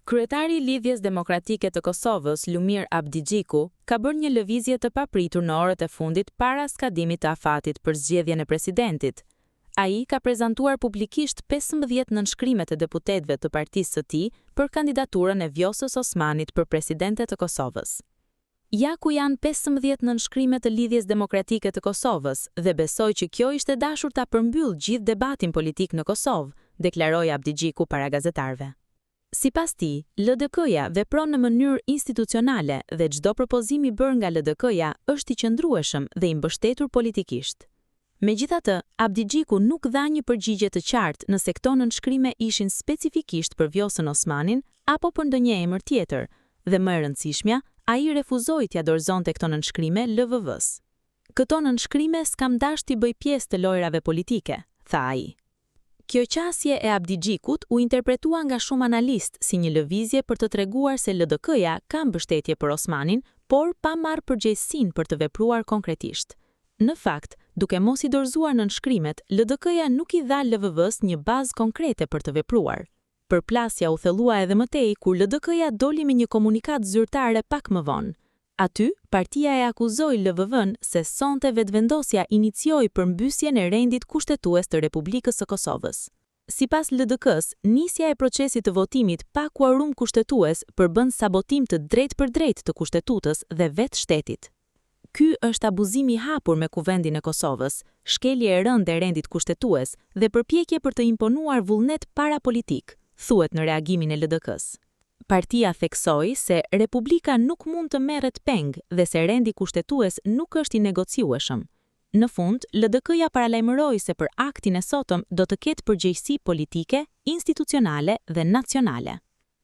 Kryetari i Lidhjes Demokratike të Kosovës, Lumir Abdigjiku, ka bërë një lëvizje të papritur në orët e fundit para skadimit të afatit për zgjedhjen e presidentit. Ai ka prezantuar publikisht 15 nënshkrimet e deputetëve të partisë së tij për kandidaturën e Vjosës Osmanit për presidente të Kosovës. Ja ku janë 15 nënshkrimet të Lidhjes Demokratike të Kosovës dhe besoj që kjo ishte dashur ta përmbyll gjithë debatin politik në Kosovë, deklaroi Abdigjiku para gazetarëve. Sipas tij, LDK-ja vepron në mënyrë institucionale dhe çdo propozim i bërë nga LDK-ja është i qëndrueshëm dhe i mbështetur politikisht. Megjithatë, Abdigjiku nuk dha një përgjigje të qartë nëse këto nënshkrime ishin specifikisht për Vjosën Osmanin apo për ndonjë emër tjetër, dhe më e rëndësishmja, ai refuzoi t'ia dorëzonte këto nënshkrime LVV-s. Këto nënshkrime s'kam dashur t'i bëj pjesë të lojrave politike, tha ai. Kjo qasje e Abdigjikut u interpretua nga shumë analistë si një lëvizje për të treguar se LDK-ja ka mbështetje për Osmanin, por pa marrë përgjegjësinë për të vepruar konkretisht. Në fakt, duke mos i dorëzuar nënshkrimet, LDK-ja nuk i dha LVV-s një bazë konkrete për të vepruar. Përplasja u thellua edhe më tej kur LDK-ja doli me një komunikat zyrtare pak më vonë. Aty, partia e akuzoi LVV-n se sonte vetëvendosja inicioi përmbysjen e rendit kushtetues të Republikës së Kosovës. Sipas LDK-s, nisja e procesit të votimit pa kuorum kushtetues përbën sabotim të drejtpërdrejtë të kushtetutës dhe vetë shtetit. Ky është abuzim i hapur me kuvendin e Kosovës, shkelje e rëndë e rendit kushtetues dhe përpjekje për të imponuar vullnet parapolitik, thuhet në reagimin e LDK-s. Partia theksoi se Republika nuk mund të merret peng dhe se rendi kushtetues nuk është i negociueshëm. Në fund, LDK-ja paralajmëroi se për aktin e sotëm do të ketë përgjegjësi politike, institucionale dhe nacionale.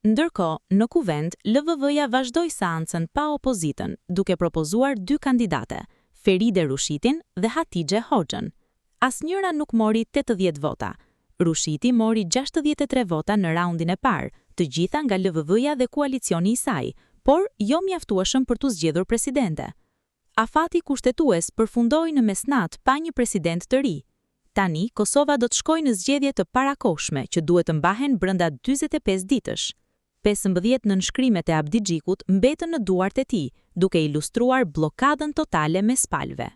Ndërkohë, në kuvend, LVV-ja vazhdoi seancën pa opozitën, duke propozuar 2 kandidate, Feride Rushitin dhe Hatixhe Hoxhën. Asnjëra nuk mori 80 vota. Rushiti mori 63 vota në raundin e parë, të gjitha nga LVV-ja dhe koalicioni i saj, por jo mjaftueshëm për të zgjedhur presidente. Afati kushtetues përfundoi në mesnat pa një president të ri. Tani, Kosova do të shkojë në zgjedhje të parakohshme që duhet të mbahen brenda 45 ditësh. 15 nënshkrimet e Abdigjikut mbetën në duart e tij, duke ilustruar bllokadën totale mes palëve.